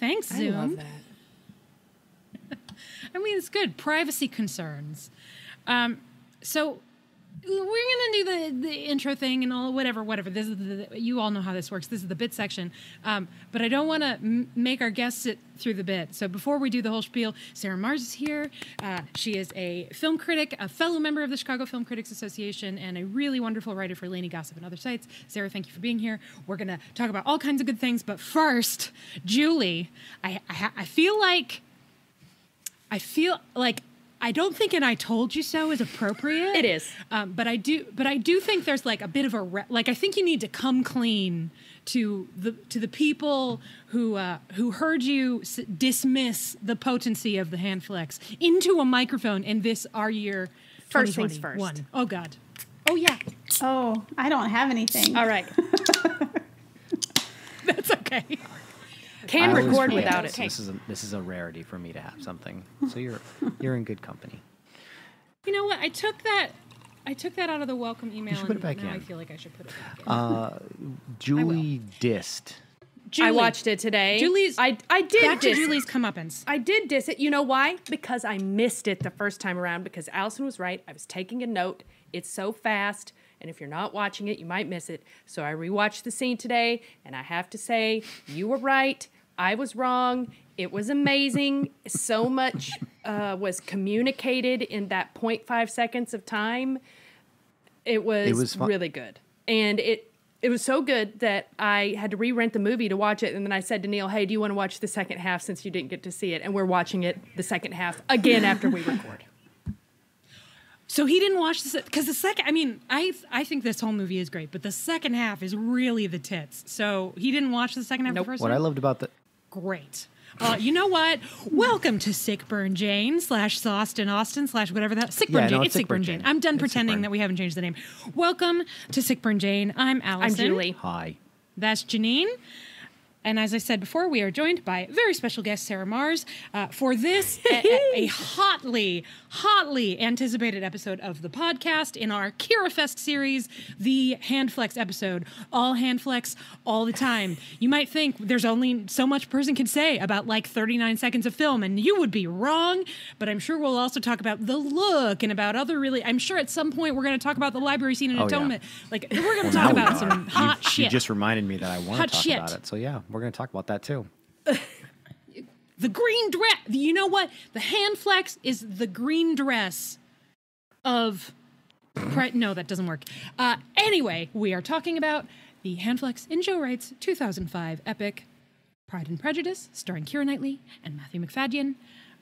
Thanks, Zoom. I love that. I mean, it's good. Privacy concerns. So we're going to do the intro thing and all, whatever. This is you all know how this works. This is the bit section. But I don't want to make our guests sit through the bit. So before we do the whole spiel, Sarah Marrs is here. She is a film critic, a fellow member of the Chicago Film Critics Association, and a really wonderful writer for Laney Gossip and other sites. Sarah, thank you for being here. We're going to talk about all kinds of good things. But first, Julie, I feel like I don't think "and I told you so" is appropriate. It is, but I do think there's like a bit of a I think you need to come clean to the people who heard you dismiss the potency of the hand flex into a microphone in this our year. First things first. Oh God. Oh yeah. Oh, I don't have anything. All right. That's okay. Can record without it. This is a rarity for me to have something. So you're in good company. You know what? I took that out of the welcome email. You should put it back now in. I feel like I should put it back in. Julie dissed. Julie, I watched it today. Julie's. I did back to diss Julie's comeuppance. I did diss it. You know why? Because I missed it the first time around. Because Allison was right. I was taking a note. It's so fast. And if you're not watching it, you might miss it. So I rewatched the scene today, and I have to say, you were right. I was wrong. It was amazing. So much was communicated in that 0.5 seconds of time. It was really good. And it was so good that I had to re-rent the movie to watch it. And then I said to Neil, hey, do you want to watch the second half since you didn't get to see it? And we're watching it the second half again after we record. So he didn't watch this because the second. I mean, I think this whole movie is great, but the second half is really the tits. So he didn't watch the second half. Nope. The first What one? I loved about the Great. You know what? Welcome to Sickburn Jane / Austen / whatever that. Sickburn Jane. It's Sickburn Jane. I'm done pretending that we haven't changed the name. Welcome to Sickburn Jane. I'm Allison. I'm Julie. hi. That's Janine. And as I said before, we are joined by very special guest Sarah Marrs for this a hotly anticipated episode of the podcast in our Keirafest series, the hand flex episode. All hand flex all the time. You might think there's only so much a person can say about like 39 seconds of film, and you would be wrong. But I'm sure we'll also talk about the look and about other really. I'm sure at some point we're going to talk about the library scene in Atonement. Yeah. Like we're going to talk about some hot shit. You just reminded me that I want to talk shit. about it. So yeah. We're going to talk about that too. The green dress. You know what? The hand flex is the green dress of... No, that doesn't work. Anyway, we are talking about the hand flex in Joe Wright's 2005 epic Pride and Prejudice, starring Keira Knightley and Matthew Mcfadden,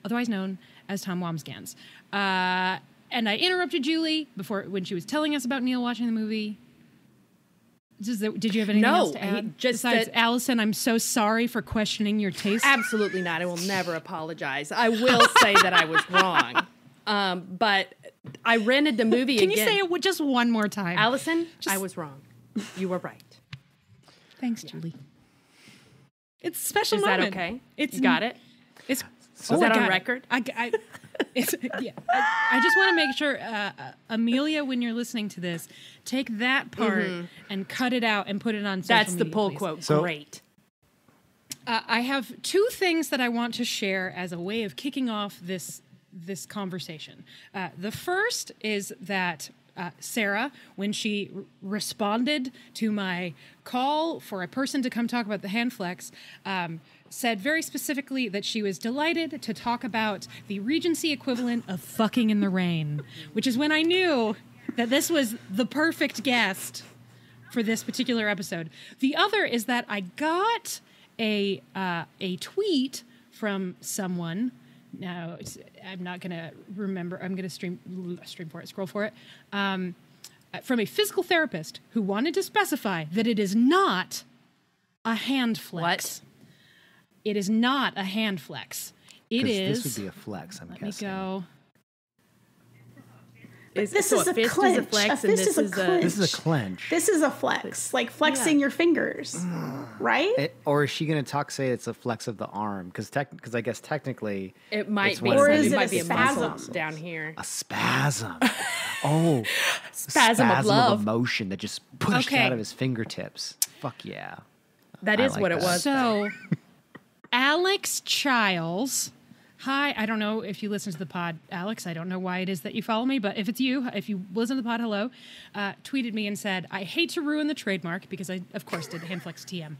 otherwise known as Tom Wambsgans. And I interrupted Julie when she was telling us about Neil watching the movie. Did you have anything else to add? Besides, Allison, I'm so sorry for questioning your taste. Absolutely not. I will never apologize. I will say that I was wrong. But I rented the movie again. Can you say it just one more time? Allison, I was wrong. You were right. Thanst, Julie. It's a special Is moment. Is that okay? It's You got it? It's Is that on record? I just want to make sure, Amelia, when you're listening to this, take that part and cut it out and put it on social That's media, the pull please. quote. So- Great. I have two things that I want to share as a way of kicking off this conversation. The first is that Sarah, when she responded to my call for a person to come talk about the hand flex, said very specifically that she was delighted to talk about the Regency equivalent of fucking in the rain, which is when I knew that this was the perfect guest for this particular episode. The other is that I got a tweet from someone. Now, I'm not going to remember. I'm going to scroll for it. From a physical therapist who wanted to specify that it is not a hand flex. What? It is not a hand flex. It is. This would be a flex, I'm Let guessing. me go. This so is a fist clench. is a flex, A and fist this is a is clench. This is a clench. This is a flex, like flexing your fingers, right? Or is she going to say it's a flex of the arm? Because I guess technically It might it's be. one Or of is the- it might a be a muscle spasm? down here. a spasm? Oh, Spasm of love. emotion that just pushed Okay. out of his fingertips. Fuck yeah. That I is like what it that. was. So, Alex Childs. Hi, I don't know if you listen to the pod, Alex. I don't know why it is that you follow me, but if it's you, if you listen to the pod, hello, tweeted me and said, I hate to ruin the trademark because I, of course, did Handflex TM.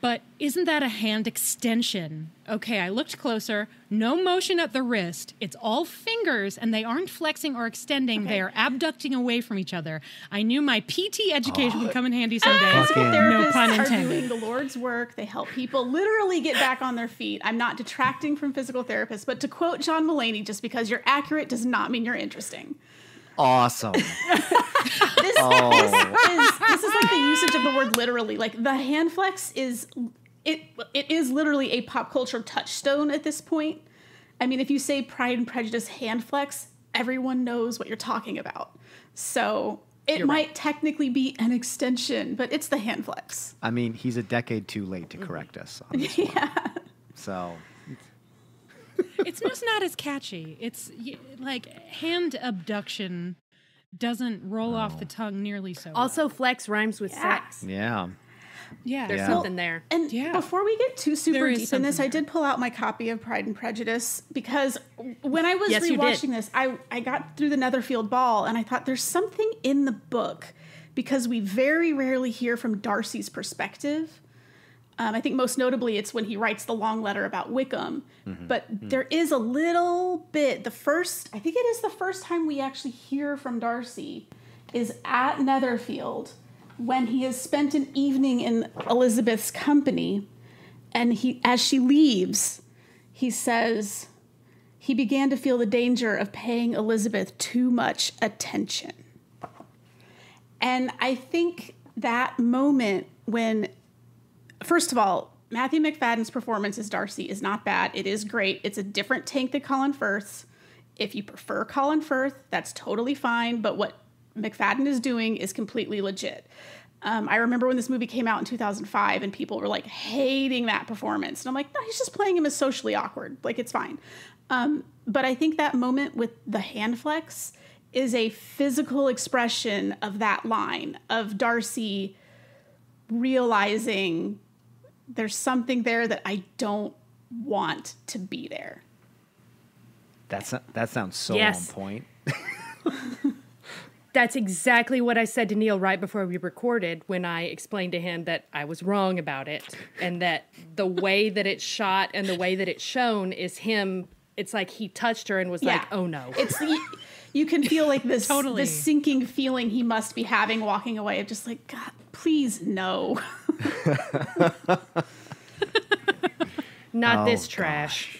But isn't that a hand extension? Okay, I looked closer. No motion at the wrist. It's all fingers, and they aren't flexing or extending. They are abducting away from each other. I knew my PT education would come in handy someday. Physical No therapists pun are intended. doing the Lord's work. They help people literally get back on their feet. I'm not detracting from physical therapists, but to quote John Mulaney, just because you're accurate does not mean you're interesting. Awesome. This is like the usage of the word literally. Like the hand flex is it is literally a pop culture touchstone at this point. I mean, if you say Pride and Prejudice hand flex, everyone knows what you're talking about. So it might technically be an extension, but it's the hand flex. I mean, he's a decade too late to correct us on this one. So It's just not as catchy. It's like hand abduction doesn't roll off the tongue nearly so Also, well. flex rhymes with sex. yeah. Yeah. There's Yeah. something there. And Yeah. before we get too super There is deep in this, something I did pull out my copy of Pride and Prejudice because when I was Yes, you did. rewatching this, I got through the Netherfield Ball and I thought there's something in the book because we very rarely hear from Darcy's perspective. I think most notably it's when he writes the long letter about Wickham. But there is a little bit, I think it is the first time we actually hear from Darcy is at Netherfield when he has spent an evening in Elizabeth's company. And as she leaves, he says he began to feel the danger of paying Elizabeth too much attention. And I think that moment when, first of all, Matthew Mcfadden's performance as Darcy is not bad. It is great. It's a different take than Colin Firth's. If you prefer Colin Firth, that's totally fine. But what Mcfadden is doing is completely legit. I remember when this movie came out in 2005 and people were like hating that performance. And I'm like, no, he's just playing him as socially awkward. Like, it's fine. But I think that moment with the hand flex is a physical expression of that line of Darcy realizing there's something there that I don't want to be there. That sounds so Yes. on point. That's exactly what I said to Neil right before we recorded when I explained to him that I was wrong about it and that the way that it's shot and the way that it's shown is him. It's like he touched her and was like, oh no. It's you can feel like this, Totally. this sinking feeling he must be having walking away of just like, God, please no. Not this Oh, trash.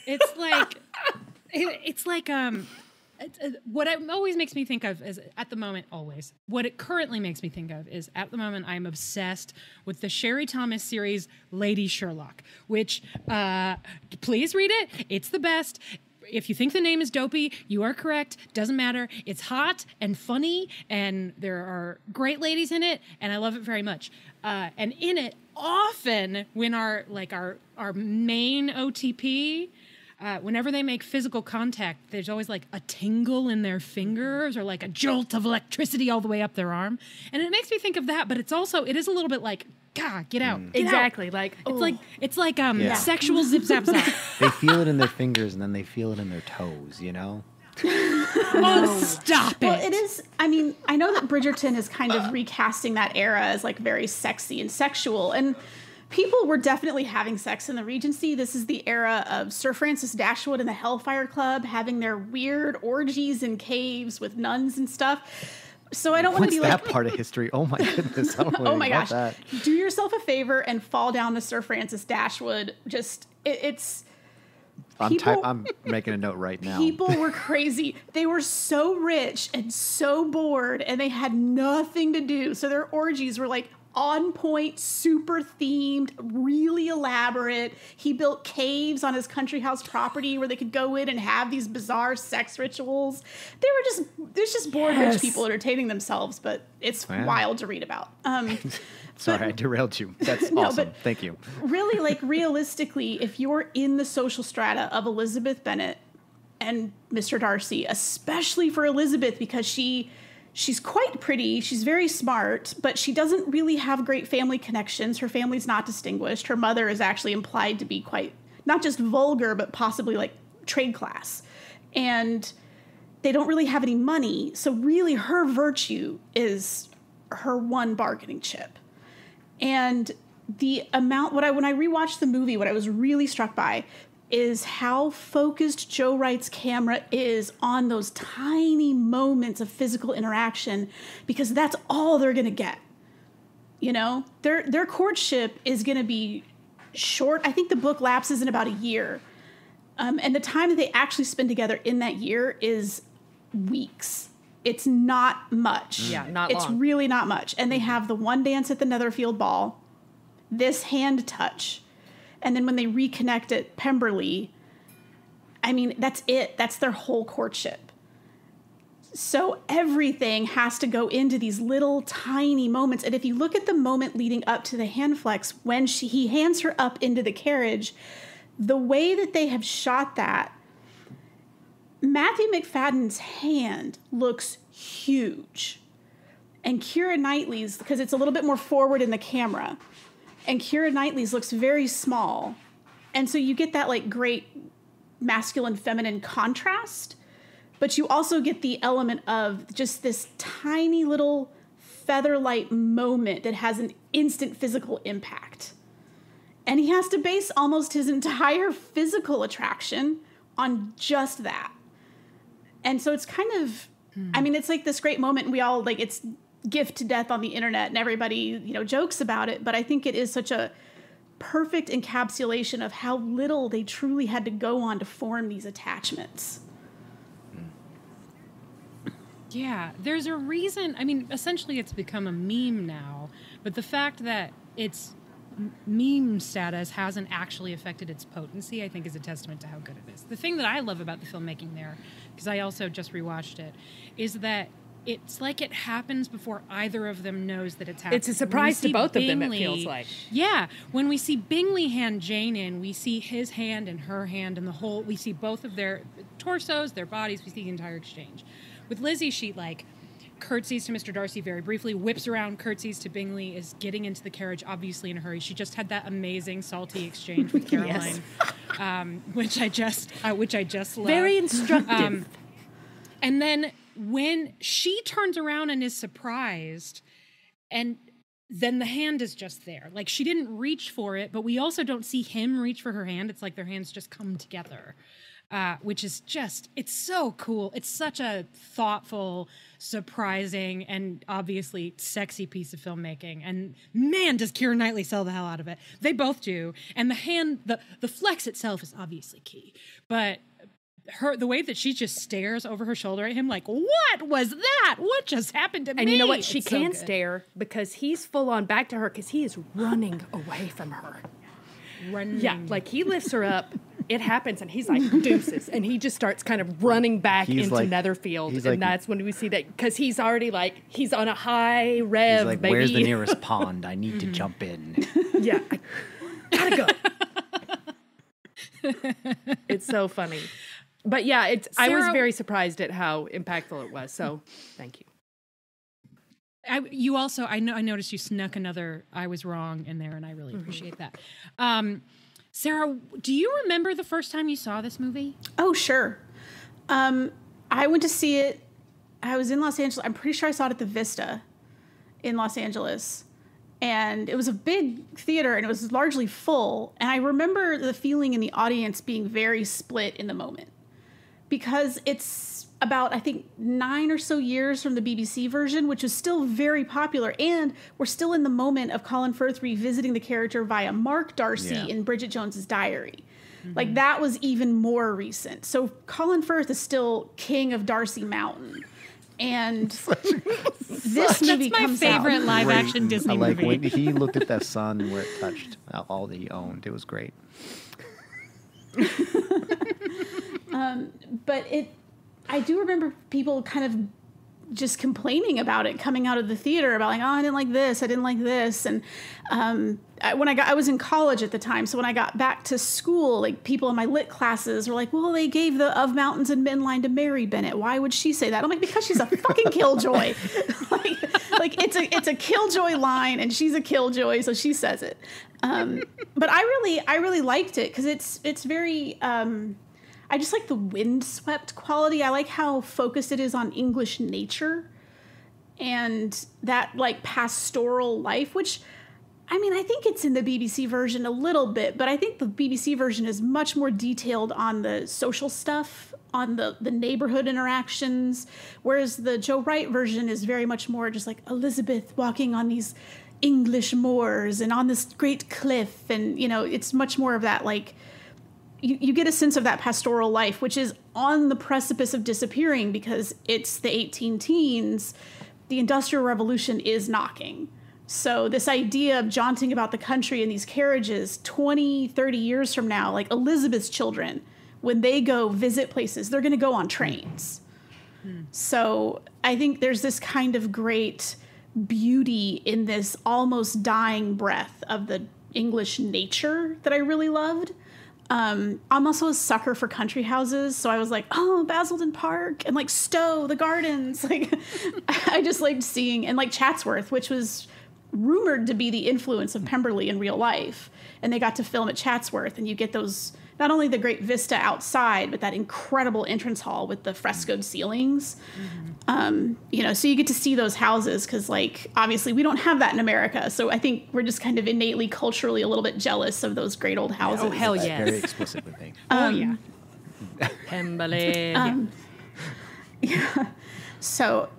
It's like what it always makes me think of is at the moment what it currently makes me think of is at the moment I'm obsessed with the Sherry Thomas series Lady Sherlock, which please read it. It's the best. If you think the name is dopey, you are correct. Doesn't matter. It's hot and funny, and there are great ladies in it, and I love it very much. And in it, often when our main OTP, whenever they make physical contact, there's always like a tingle in their fingers or like a jolt of electricity all the way up their arm, and it makes me think of that. But it is a little bit like, God, get out. Get Exactly. out. Like, It's like Yeah. sexual zip zap zap. They feel it in their fingers and then they feel it in their toes, you know? Oh, stop it. Well, it is. I mean, I know that Bridgerton is kind of recasting that era as like very sexy and sexual, and people were definitely having sex in the Regency. This is the era of Sir Francis Dashwood and the Hellfire Club having their weird orgies in caves with nuns and stuff. So I don't want to What's be that like, part of history? Oh my goodness. I don't know oh my about gosh, that. do yourself a favor and fall down to Sir Francis Dashwood. Just it's. I'm making a note right now. People were crazy. They were so rich and so bored, and they had nothing to do. So their orgies were like on point, super themed, really elaborate. He built caves on his country house property where they could go in and have these bizarre sex rituals. There's just bored rich people entertaining themselves, but it's wild to read about. Sorry, I derailed you. That's awesome. Thank you. Really, like realistically, if you're in the social strata of Elizabeth Bennet and Mr. Darcy, especially for Elizabeth because she she's quite pretty. She's very smart, but she doesn't really have great family connections. Her family's not distinguished. Her mother is actually implied to be quite, not just vulgar, but possibly like trade class. And they don't really have any money. So really her virtue is her one bargaining chip. And the amount, when I rewatched the movie, what I was really struck by is how focused Joe Wright's camera is on those tiny moments of physical interaction, because that's all they're going to get. You know, their courtship is going to be short. I think the book lapses in about a year. And the time that they actually spend together in that year is weeks. It's not much. Yeah, not long. It's really not much. And they have the one dance at the Netherfield ball, this hand touch, and then when they reconnect at Pemberley, I mean, that's it. That's their whole courtship. So everything has to go into these little tiny moments. And if you look at the moment leading up to the hand flex, when he hands her up into the carriage, the way that they have shot that, Matthew Mcfadden's hand looks huge. And Keira Knightley's, because it's a little bit more forward in the camera, and Keira Knightley's looks very small. And so you get that like great masculine feminine contrast, but you also get the element of just this tiny little feather-light moment that has an instant physical impact. And he has to base almost his entire physical attraction on just that. And so it's kind of, I mean, it's like this great moment. We all like, it's gift to death on the internet and everybody, you know, jokes about it. But I think it is such a perfect encapsulation of how little they truly had to go on to form these attachments. Yeah, there's a reason. I mean, essentially it's become a meme now, but the fact that its meme status hasn't actually affected its potency, I think, is a testament to how good it is. The thing that I love about the filmmaking there, because I also just rewatched it, is that it's like it happens before either of them knows that it's happening. It's a surprise to both of them, it feels like. Yeah. When we see Bingley hand Jane in, we see his hand and her hand and the whole, we see both of their torsos, their bodies, we see the entire exchange. With Lizzie, she like curtsies to Mr. Darcy very briefly, whips around, curtsies to Bingley, is getting into the carriage, obviously in a hurry. She just had that amazing salty exchange with Caroline, which I just love. Very instructive. And then when she turns around and is surprised, and then the hand is just there. Like, she didn't reach for it, but we also don't see him reach for her hand. It's like their hands just come together, which is just, it's so cool. It's such a thoughtful, surprising, and obviously sexy piece of filmmaking. And man, does Keira Knightley sell the hell out of it. They both do. And the hand, the flex itself is obviously key. But the way that she just stares over her shoulder at him like, what was that? What just happened to me? And you know what? She can stare because he's full on back to her because he is running away from her. Running. Yeah, like he lifts her up, it happens, and he's like, deuces. And he just starts kind of running back into Netherfield. And like, that's when we see that, because he's already like, he's on a high rev, he's like, baby. Where's the nearest pond? I need to jump in. Yeah, I gotta go. It's so funny. But yeah, I was very surprised at how impactful it was. So thank you. I noticed you snuck another I was wrong in there, and I really appreciate that. Sarah, do you remember the first time you saw this movie? Oh, sure. I went to see it. I was in Los Angeles. I'm pretty sure I saw it at the Vista in Los Angeles. And it was a big theater, and it was largely full. And I remember the feeling in the audience being very split in the moment. Because it's about, I think, 9 or so years from the BBC version, which was still very popular. And we're still in the moment of Colin Firth revisiting the character via Mark Darcy in Bridget Jones's Diary. Like, that was even more recent. So Colin Firth is still king of Darcy Mountain. And this movie comes out. That's my favorite live-action Disney movie. When he looked at that sun where it touched all that he owned, it was great. But I do remember people kind of just complaining about it coming out of the theater about like, oh, I didn't like this. And I was in college at the time. So when I got back to school, like people in my lit classes were like, well, they gave the Of Mountains and Men line to Mary Bennett. Why would she say that? I'm like, because she's a fucking killjoy. like it's a killjoy line and she's a killjoy. So she says it. But I really liked it because it's very, I just like the windswept quality. I like how focused it is on English nature and that like pastoral life, which I mean, I think it's in the BBC version a little bit, but I think the BBC version is much more detailed on the social stuff, on the neighborhood interactions, whereas the Joe Wright version is very much more just like Elizabeth walking on these English moors and on this great cliff. And, you know, it's much more of that like, you get a sense of that pastoral life, which is on the precipice of disappearing because it's the 18 teens. The Industrial Revolution is knocking. So this idea of jaunting about the country in these carriages 20, 30 years from now, like Elizabeth's children, when they go visit places, they're going to go on trains. So I think there's this kind of great beauty in this almost dying breath of the English nature that I really loved. I'm also a sucker for country houses, so I was like, oh, Basildon Park and like Stowe, the gardens. Like, I just liked seeing, and like Chatsworth, which was rumored to be the influence of Pemberley in real life. And they got to film at Chatsworth, and you get those, not only the great vista outside, but that incredible entrance hall with the frescoed ceilings. You know, so you get to see those houses because, like, obviously we don't have that in America. So I think we're just kind of innately, culturally a little bit jealous of those great old houses. Oh, hell yes. Very explicitly thing. Oh, yeah. Pemberley. Yeah. So,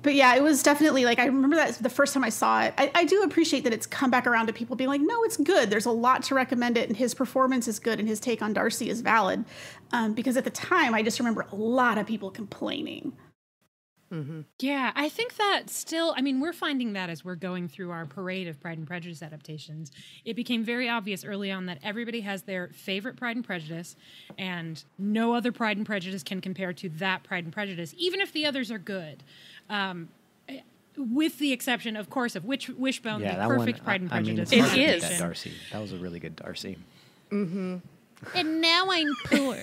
but yeah, it was definitely like, I remember that the first time I saw it. I do appreciate that it's come back around to people being like, no, it's good. There's a lot to recommend it. And his performance is good. And his take on Darcy is valid. Because at the time, I just remember a lot of people complaining. Yeah, I think that still, I mean, we're finding that as we're going through our parade of Pride and Prejudice adaptations. It became very obvious early on that everybody has their favorite Pride and Prejudice, and no other Pride and Prejudice can compare to that Pride and Prejudice, even if the others are good. With the exception, of course, of Wishbone, the perfect Pride and Prejudice. I mean, It is. that Darcy. That was a really good Darcy. And now I'm poor.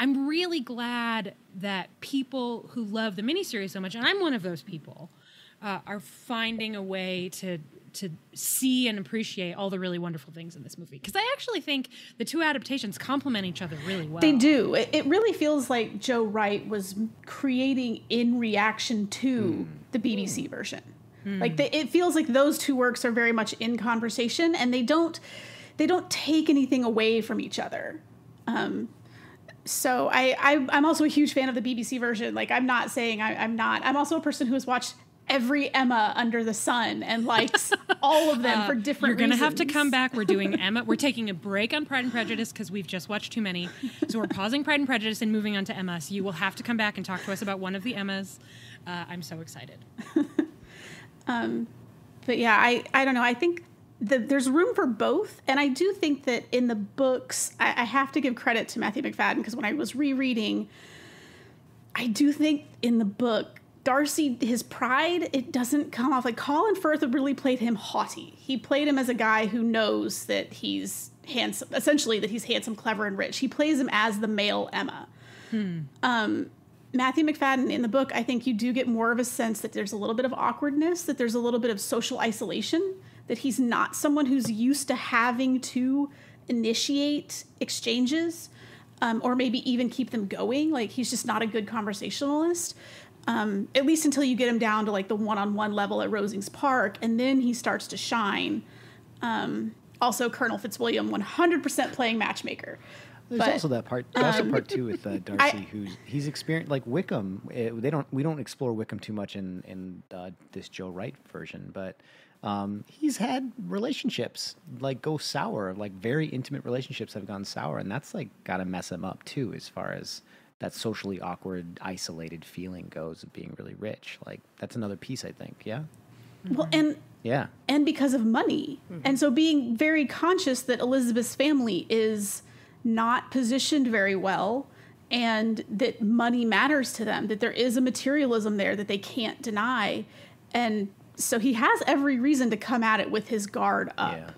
I'm really glad that people who love the miniseries so much, and I'm one of those people, are finding a way to see and appreciate all the really wonderful things in this movie. Because I actually think the two adaptations complement each other really well. They do. It really feels like Joe Wright was creating in reaction to the BBC version. Like it feels like those two works are very much in conversation, and they don't take anything away from each other. So I'm also a huge fan of the BBC version. Like, I'm not saying I'm not. I'm also a person who has watched every Emma under the sun and likes all of them for different reasons. You're going to have to come back. We're doing Emma. We're taking a break on Pride and Prejudice because we've just watched too many. So we're pausing Pride and Prejudice and moving on to Emma. So you will have to come back and talk to us about one of the Emmas. I'm so excited. But yeah, I don't know. I think there's room for both. And I do think that in the books, I have to give credit to Matthew Mcfadden, because when I was rereading, I do think in the book, Darcy, his pride, it doesn't come off. Like, Colin Firth really played him haughty. He played him as a guy who knows that he's handsome, essentially that he's handsome, clever, and rich. He plays him as the male Emma. Matthew Mcfadden, in the book, I think you do get more of a sense that there's a little bit of awkwardness, that there's a little bit of social isolation, that he's not someone who's used to having to initiate exchanges, or maybe even keep them going. Like, he's just not a good conversationalist, at least until you get him down to like the one-on-one level at Rosings Park, and then he starts to shine. Also, Colonel Fitzwilliam 100% playing matchmaker. There's also that part. Also, part two with Darcy, he's experienced like Wickham. We don't explore Wickham too much in this Joe Wright version, but he's had relationships like go sour, like very intimate relationships have gone sour, and that's like got to mess him up too, as far as that socially awkward, isolated feeling goes of being really rich. Like, that's another piece, I think. Yeah. Well, and because of money, and so being very conscious that Elizabeth's family is not positioned very well, and that money matters to them, that there is a materialism there that they can't deny. And so he has every reason to come at it with his guard up.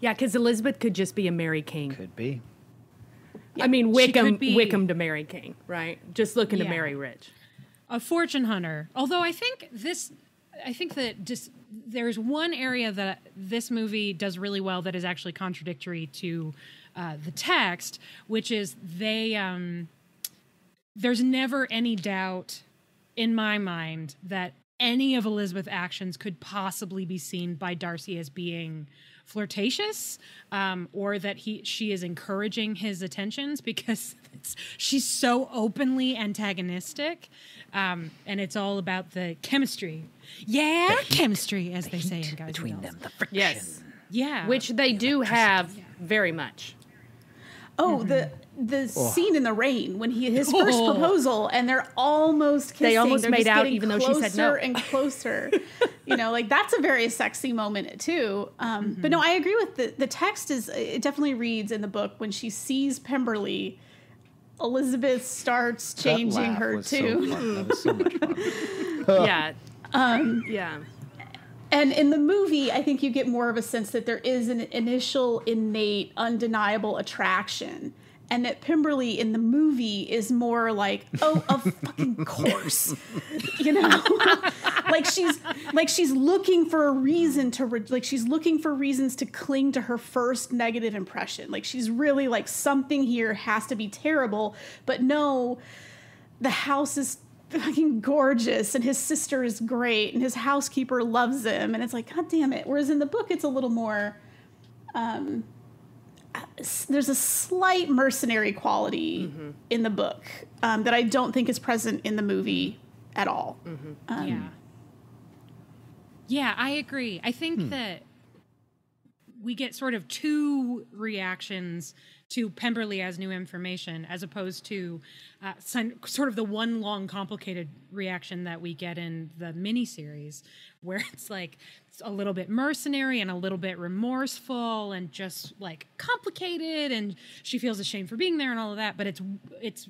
Yeah, because Elizabeth could just be a Mary King. Could be. I mean, Wickham to Mary King, right? Just looking to marry rich. A fortune hunter. Although I think that just there's one area that this movie does really well that is actually contradictory to the text, which is there's never any doubt in my mind that any of Elizabeth's actions could possibly be seen by Darcy as being flirtatious, or that she is encouraging his attentions, because she's so openly antagonistic, and it's all about the chemistry. Yeah, chemistry, as they say in Guys between them, the friction. Yes. Yeah. Which they do have very much. Oh, the scene in the rain when his first proposal, and they're almost kissing. They almost they're made just out getting even though she said no. Closer and closer. Like that's a very sexy moment too. But no, I agree with the text it definitely reads in the book when she sees Pemberley, Elizabeth starts changing her too. That was so much fun. Yeah. Yeah. And in the movie, I think you get more of a sense that there is an initial, innate, undeniable attraction. And that Pemberley in the movie is more like, oh, of fucking course. She's looking for a reason to, she's looking for reasons to cling to her first negative impression. Like, she's really like, something here has to be terrible. But no, the house is fucking gorgeous, and his sister is great, and his housekeeper loves him, and it's like, God damn it. Whereas in the book, it's a little more, there's a slight mercenary quality in the book that I don't think is present in the movie at all. Yeah, I agree. I think that we get sort of two reactions to Pemberley as new information, as opposed to sort of the one long complicated reaction that we get in the miniseries, where it's like it's a little bit mercenary and a little bit remorseful and just like complicated, and she feels ashamed for being there and all of that, but it's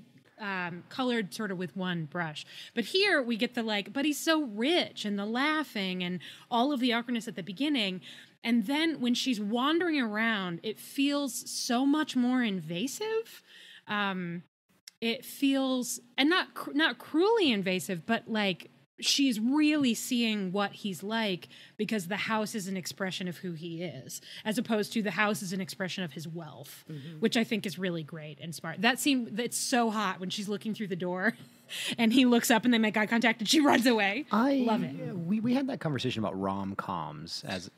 colored sort of with one brush. But here we get the but he's so rich, and the laughing and all of the awkwardness at the beginning. And then when she's wandering around, it feels so much more invasive. It feels, and not cruelly invasive, but like she's really seeing what he's like, because the house is an expression of who he is, as opposed to the house is an expression of his wealth, which I think is really great and smart. That scene, that's so hot when she's looking through the door and he looks up and they make eye contact and she runs away. I love it. We had that conversation about rom-coms as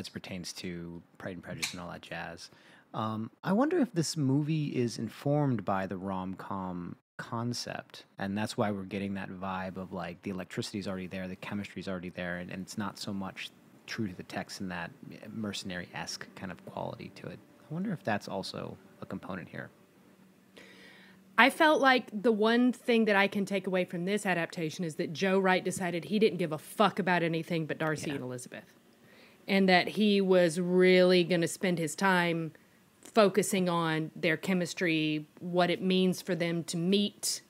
pertains to Pride and Prejudice and all that jazz. I wonder if this movie is informed by the rom-com concept, and that's why we're getting that vibe of like the electricity's already there, the chemistry's already there, and it's not so much true to the text in that mercenary-esque kind of quality to it. I wonder if that's also a component here. I felt like the one thing that I can take away from this adaptation is that Joe Wright decided he didn't give a fuck about anything but Darcy and Elizabeth, and that he was really going to spend his time focusing on their chemistry, what it means for them to meet,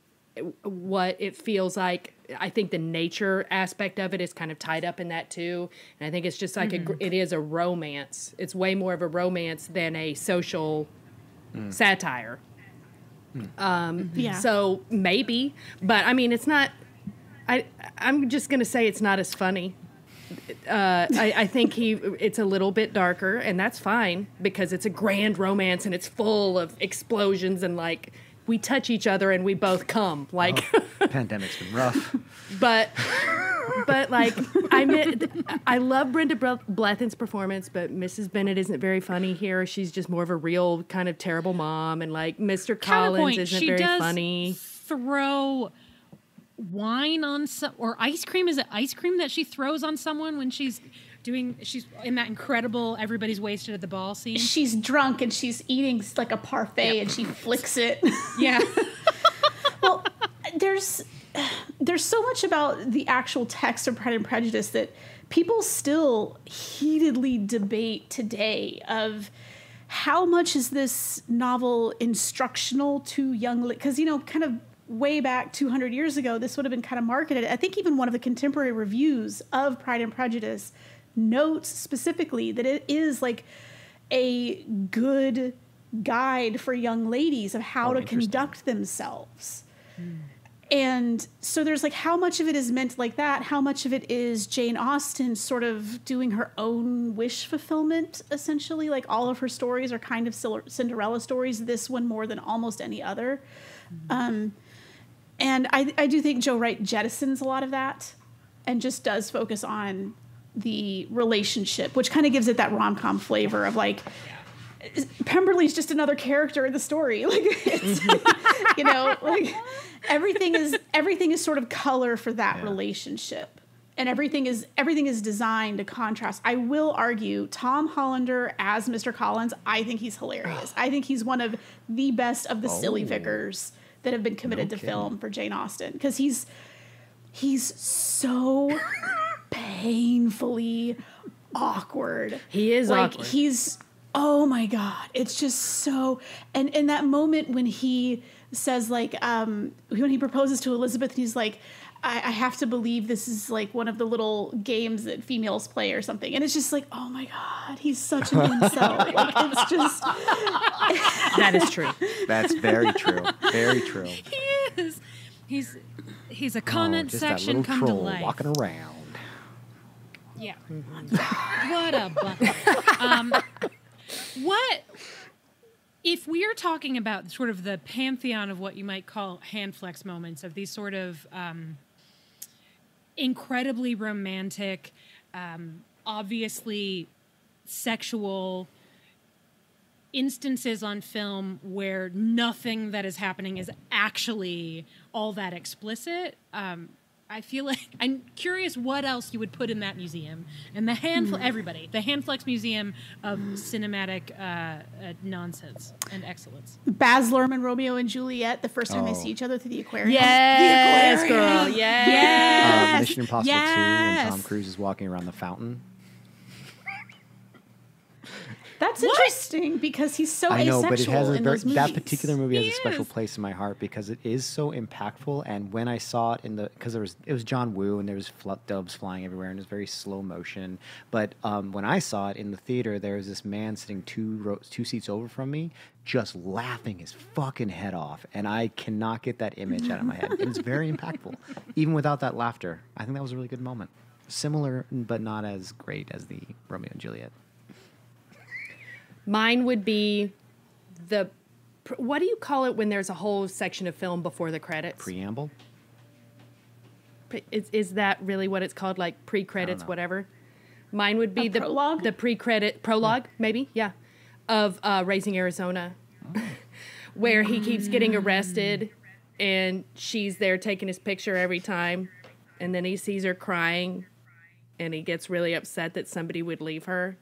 what it feels like. I think the nature aspect of it is kind of tied up in that too. And I think it's just like it is a romance. It's way more of a romance than a social satire. So maybe, but I mean, it's not, I'm just going to say it's not as funny. I think it's a little bit darker, and that's fine because it's a grand romance and it's full of explosions and like we touch each other and we both come. Like pandemic's been rough, but like I love Brenda Blethyn's performance, but Mrs. Bennet isn't very funny here. She's just more of a real kind of terrible mom, and like Mr. Collins isn't very funny. Throw wine on or ice cream. Is it ice cream that she throws on someone when she's in that incredible everybody's wasted at the ball scene? She's drunk and she's eating like a parfait and she flicks it. Yeah. Well, there's so much about the actual text of Pride and Prejudice that people still heatedly debate today of how much is this novel instructional to young, because, you know, kind of way back 200 years ago, this would have been kind of marketed. I think even one of the contemporary reviews of Pride and Prejudice notes specifically that it is like a good guide for young ladies of how to conduct themselves. And so there's like, how much of it is meant like that? How much of it is Jane Austen sort of doing her own wish fulfillment, essentially? Like, all of her stories are kind of Cinderella stories, this one more than almost any other. And I do think Joe Wright jettisons a lot of that and just does focus on the relationship, which kind of gives it that rom-com flavor of like, Pemberley's just another character in the story. Like, it's, you know, like everything is sort of color for that relationship, and everything is designed to contrast. I will argue Tom Hollander as Mr. Collins. I think he's hilarious. I think he's one of the best of the silly vicars that have been committed to film for Jane Austen, because he's so painfully awkward. He is like, awkward. Oh my God. It's just so, and in that moment when he says like, when he proposes to Elizabeth, he's like, I have to believe this is like one of the little games that females play or something. And it's just like, oh my God, he's such an incel. Like, it's just. That is true. That's very true. Very true. He is. He's a comment section come to life. Walking around. Yeah. What a butt. What if we are talking about sort of the pantheon of what you might call hand flex moments, of these sort of incredibly romantic, obviously sexual instances on film where nothing that is happening is actually all that explicit? I feel like I'm curious what else you would put in that museum, and the the Hand Flex Museum of cinematic nonsense and excellence. Baz Luhrmann, Romeo and Juliet, the first time they see each other through the aquarium. Yes, girl. Yes. Mission Impossible 2, when Tom Cruise is walking around the fountain. That's interesting because he's so asexual. I know, but it has that particular movie has a special place in my heart because it is so impactful. And when I saw it because it was John Woo and there was doves flying everywhere and it was very slow motion. But when I saw it in the theater, there was this man sitting two seats over from me, just laughing his fucking head off, and I cannot get that image out of my head. It was very impactful, even without that laughter. I think that was a really good moment. Similar, but not as great as the Romeo and Juliet. Mine would be what do you call it when there's a whole section of film before the credits? Preamble? Is that really what it's called? Like pre-credits, whatever? Mine would be prologue? The pre-credit prologue, maybe, yeah, of Raising Arizona, where he keeps getting arrested and she's there taking his picture every time, and then he sees her crying and he gets really upset that somebody would leave her.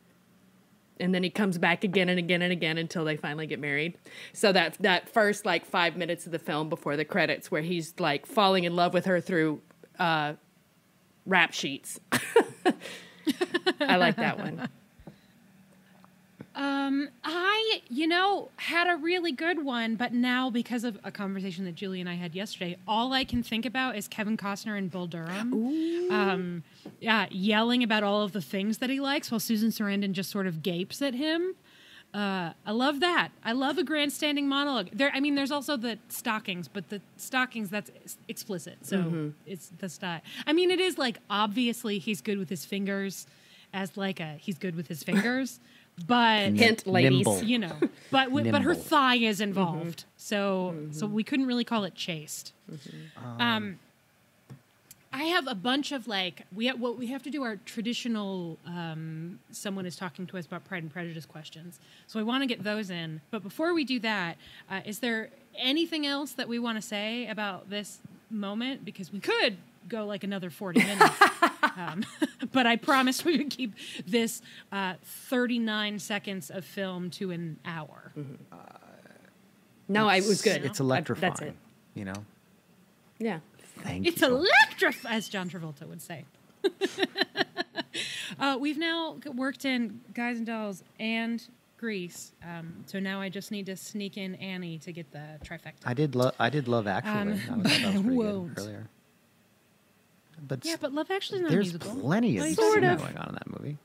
And then he comes back again and again and again until they finally get married. So that first like 5 minutes of the film before the credits, where he's like falling in love with her through rap sheets. I like that one. I had a really good one, but now because of a conversation that Julie and I had yesterday, all I can think about is Kevin Costner and Bull Durham. Yelling about all of the things that he likes while Susan Sarandon just sort of gapes at him. I love that. I love a grandstanding monologue. There's also the stockings, but the stockings, that's explicit. So it's the style. It is like, obviously he's good with his fingers as like he's good with his fingers. But hint, ladies, but her thigh is involved, so we couldn't really call it chaste. I have a bunch of we have to do our traditional. Someone is talking to us about Pride and Prejudice questions, so I want to get those in. But before we do that, is there anything else that we want to say about this moment? Because we could go like another 40 minutes. But I promised we would keep this 39 seconds of film to an hour. No, it was good. It's electrifying. That's it. Yeah. Thank you. It's electrifying, as John Travolta would say. We've now worked in Guys and Dolls and Grease. So now I just need to sneak in Annie to get the trifecta. I did love Actually. That was pretty good earlier. But yeah, but Love Actually is not a there's musical. plenty of Sort of going on in that movie.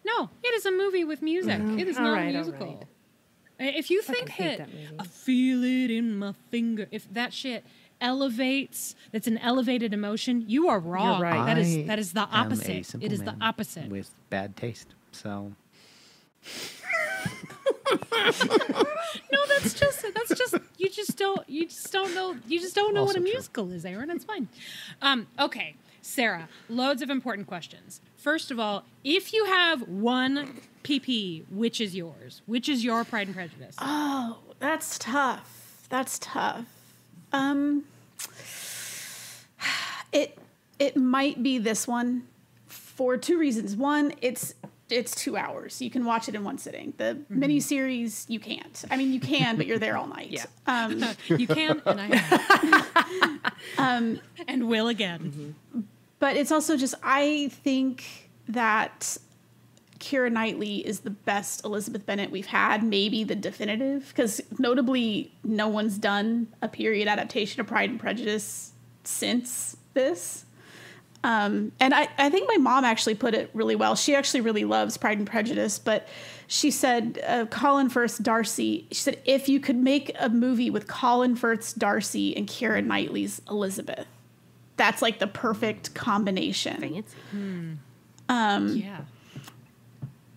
No, it is a movie with music. It is not a musical. If you think that I feel it in my finger, if that shit elevates, that's an elevated emotion, you are wrong. You're right. That is the opposite. It is the opposite. With bad taste. So no, that's just you just don't know what a musical is, Aaron. It's fine. Okay, Sarah, loads of important questions. First of all, if you have one PP, which is yours? Which is your Pride and Prejudice? Oh, that's tough. It might be this one for two reasons. One, it's 2 hours. You can watch it in one sitting. The miniseries, you can't. I mean, you can, but you're there all night. Yeah. You can, and I have. And will again. But it's also just, I think that Keira Knightley is the best Elizabeth Bennet we've had, maybe the definitive, because notably no one's done a period adaptation of Pride and Prejudice since this. And I think my mom actually put it really well. She actually really loves Pride and Prejudice, but she said, Colin Firth's Darcy, she said, if you could make a movie with Colin Firth's Darcy and Keira Knightley's Elizabeth, that's like the perfect combination. Fancy. Yeah.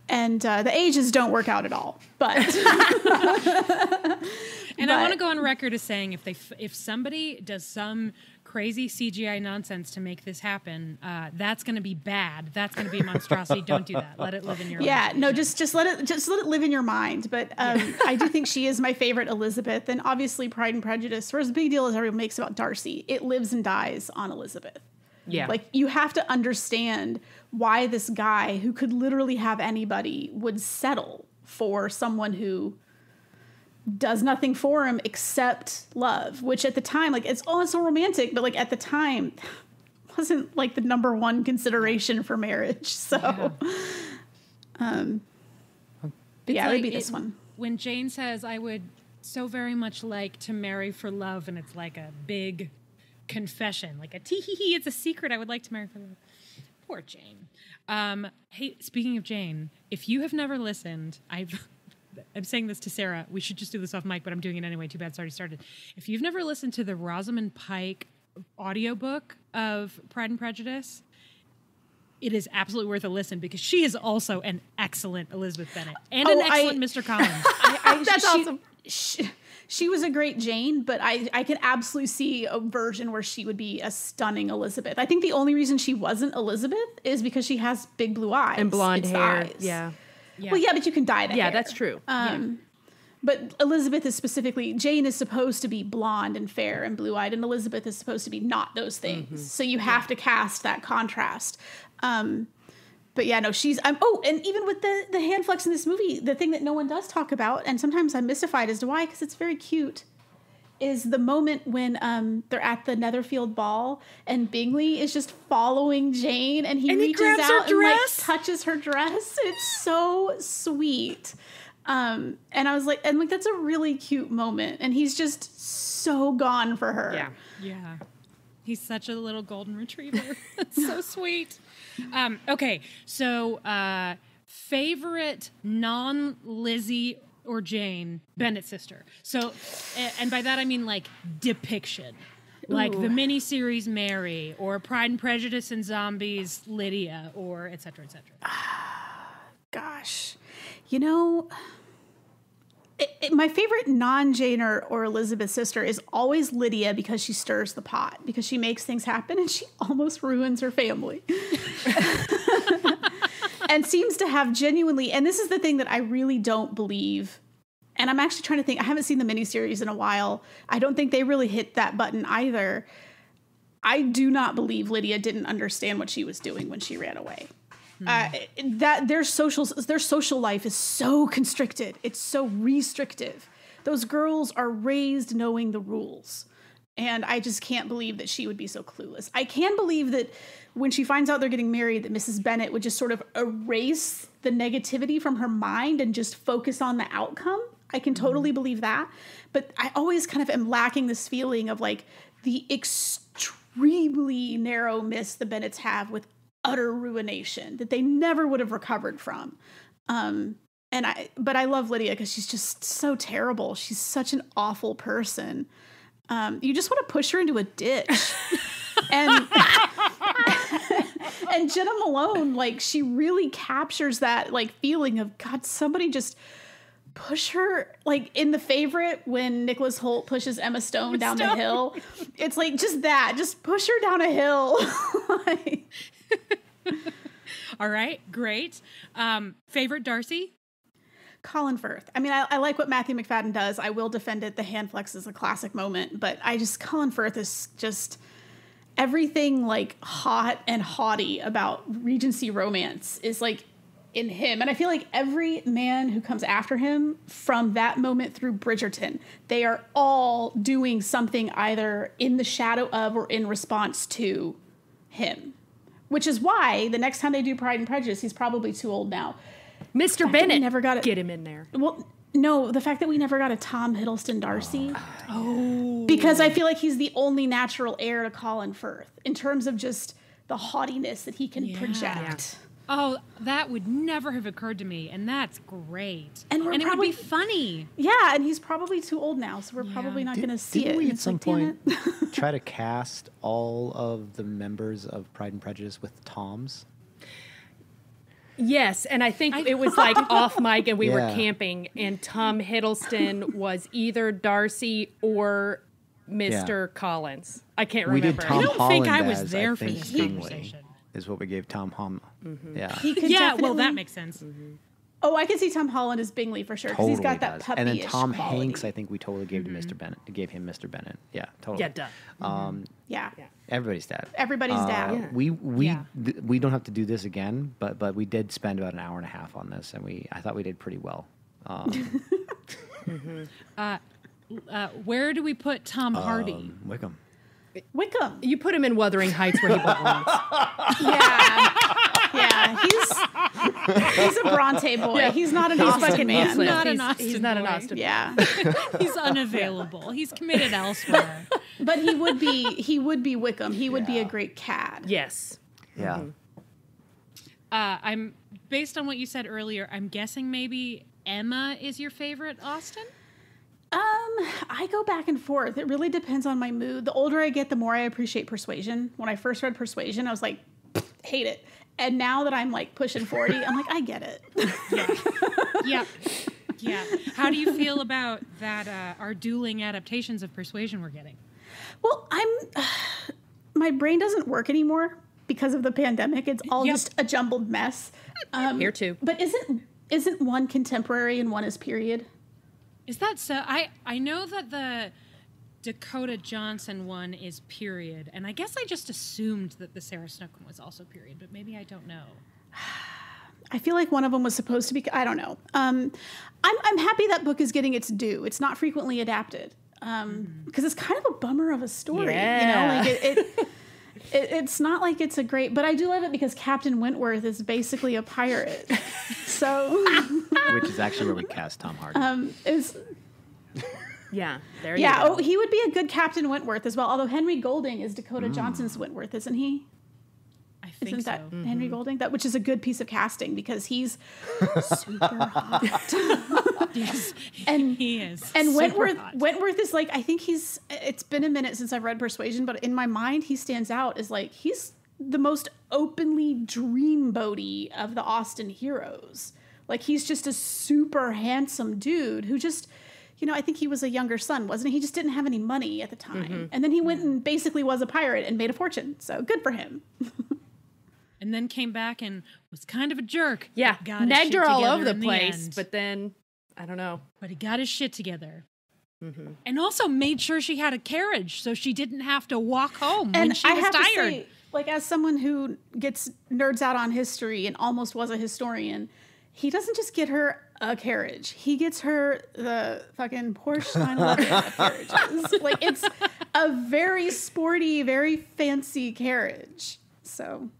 And the ages don't work out at all, but. And I want to go on record as saying if somebody does some crazy CGI nonsense to make this happen, that's going to be bad. That's going to be a monstrosity. Don't do that. Let it live in your no, just let it live in your mind. But I do think she is my favorite Elizabeth, and obviously Pride and Prejudice, for as big a deal as everyone makes about Darcy, it lives and dies on Elizabeth. Yeah. Like, you have to understand why this guy who could literally have anybody would settle for someone who does nothing for him except love, which at the time, like, it's all so romantic, but like at the time wasn't like the number one consideration for marriage. So, it would be this one. When Jane says, I would so very much like to marry for love, and it's like a big confession, like a tee-hee-hee, it's a secret, I would like to marry for love. Poor Jane. Hey, speaking of Jane, if you have never listened, I'm saying this to Sarah, we should just do this off mic, but I'm doing it anyway, too bad it's already started. If you've never listened to the Rosamund Pike audiobook of Pride and Prejudice, it is absolutely worth a listen, because she is also an excellent Elizabeth Bennet and an excellent Mr. Collins. That's awesome. She was a great Jane, but I can absolutely see a version where she would be a stunning Elizabeth. I think the only reason she wasn't Elizabeth is because she has big blue eyes. And blonde hair. Eyes. Yeah. Well, yeah, but you can dye the hair. Yeah, that's true. But Elizabeth is specifically, Jane is supposed to be blonde and fair and blue-eyed, and Elizabeth is supposed to be not those things. So you have to cast that contrast. But yeah, no, she's, and even with the hand flex in this movie, the thing that no one does talk about, and sometimes I'm mystified as to why, because it's very cute, is the moment when they're at the Netherfield ball and Bingley is just following Jane and he reaches out and like touches her dress. It's so sweet. And I was like, that's a really cute moment. And he's just so gone for her. Yeah. Yeah. He's such a little golden retriever. That's so sweet. Okay. So, favorite non-Lizzie or Jane Bennet sister. So, and by that I mean like depiction, like the miniseries Mary, or Pride and Prejudice and Zombies Lydia, or et cetera, et cetera. Gosh, my favorite non-Jane or Elizabeth sister is always Lydia, because she stirs the pot, because she makes things happen and she almost ruins her family. And seems to have genuinely, and this is the thing that I really don't believe, and I'm actually trying to think, I haven't seen the miniseries in a while. I don't think they really hit that button either. I do not believe Lydia didn't understand what she was doing when she ran away. That their social life is so constricted. It's so restrictive. Those girls are raised knowing the rules. And I just can't believe that she would be so clueless. I can believe that when she finds out they're getting married, that Mrs. Bennet would just sort of erase the negativity from her mind and just focus on the outcome. I can totally believe that. But I always kind of am lacking this feeling of like the extremely narrow miss the Bennets have with utter ruination that they never would have recovered from. But I love Lydia because she's just so terrible. She's such an awful person. You just want to push her into a ditch. And and Jenna Malone, like, she really captures that, like, feeling of, God, somebody just push her, like, in The Favorite when Nicholas Hoult pushes Emma Stone down the hill. It's like, just that. Just push her down a hill. All right, great. Favorite Darcy? Colin Firth. I mean, I like what Matthew Mcfadden does. I will defend it. The hand flex is a classic moment, but Colin Firth is just everything like hot and haughty about Regency romance is like in him. And I feel like every man who comes after him from that moment through Bridgerton, they are all doing something either in the shadow of or in response to him, which is why the next time they do Pride and Prejudice, he's probably too old now. Mr. Bennet, never got it. Get him in there. Well, no, the fact that we never got a Tom Hiddleston Darcy. Because I feel like he's the only natural heir to Colin Firth in terms of just the haughtiness that he can project. Oh, that would never have occurred to me, and that's great. And it would be funny. Yeah, and he's probably too old now, so we're probably not going to see it. Didn't we And at it's some like, damn point it. try to cast all of the members of Pride and Prejudice with Toms? Yes, and I think it was like off mic and we were Yeah. camping, and Tom Hiddleston was either Darcy or Mr. Collins. I can't We remember. did Tom I don't Holland think I was as, there for think, this Bingley, conversation. is what we gave Tom Hom. Yeah. He could Yeah, well, definitely- that makes sense. Oh, I could see Tom Holland as Bingley for sure, because he's got that does. puppyish And then Tom quality. Hanks, I think we totally gave to Mr. Bennett. Gave him Mr. Bennett. Yeah, totally. Yeah, duh. Yeah. Everybody's dad. Everybody's dad. Yeah. We don't have to do this again, but we did spend about an hour and a half on this, and I thought we did pretty well. Where do we put Tom Hardy? Wickham. Wickham. You put him in Wuthering Heights where he belongs. Yeah, he's a Bronte boy. Yeah. He's not an He's Austen fucking man. useless. Not an He's Austen not an boy. Austen. Yeah, He's unavailable. He's committed elsewhere. but he would be Wickham. He would be a great cad. Yes. Yeah. I'm based on what you said earlier. I'm guessing maybe Emma is your favorite Austen. I go back and forth. It really depends on my mood. The older I get, the more I appreciate Persuasion. When I first read Persuasion, I was like, hate it. And now that I'm like pushing 40, I'm like, I get it. Yeah. How do you feel about that? Our dueling adaptations of Persuasion we're getting. Well, my brain doesn't work anymore because of the pandemic. It's all just a jumbled mess. Here too. But isn't one contemporary and one is period? Is that so? I know that the Dakota Johnson one is period, and I guess I just assumed that the Sarah Snook one was also period, but maybe I don't know. I feel like one of them was supposed to be. I don't know. I'm happy that book is getting its due. It's not frequently adapted because it's kind of a bummer of a story. Yeah. You know, like it's not like it's a great. But I do love it because Captain Wentworth is basically a pirate. So, Which is actually where we cast Tom Hardy. Yeah. There you go. Oh, he would be a good Captain Wentworth as well. Although Henry Golding is Dakota Johnson's Wentworth, isn't he? I think Isn't that so. Henry Golding? Which is a good piece of casting because he's super hot. Yes, And he is. And super hot. Wentworth is like, I think it's been a minute since I've read Persuasion, but in my mind, he stands out as like, he's the most openly dreamboaty of the Austen heroes. Like, he's just a super handsome dude who just, you know, I think he was a younger son, wasn't he? He just didn't have any money at the time. And then he went and basically was a pirate and made a fortune. So good for him. And then came back and was kind of a jerk. Yeah. Got his Nagged shit her all together over the in place, end. but then, I don't know. But he got his shit together. And also made sure she had a carriage so she didn't have to walk home when she was have tired. to say, like, as someone who gets nerds out on history and almost was a historian, he doesn't just get her a carriage. He gets her the fucking Porsche 911 carriages. Like, it's a very sporty, very fancy carriage. So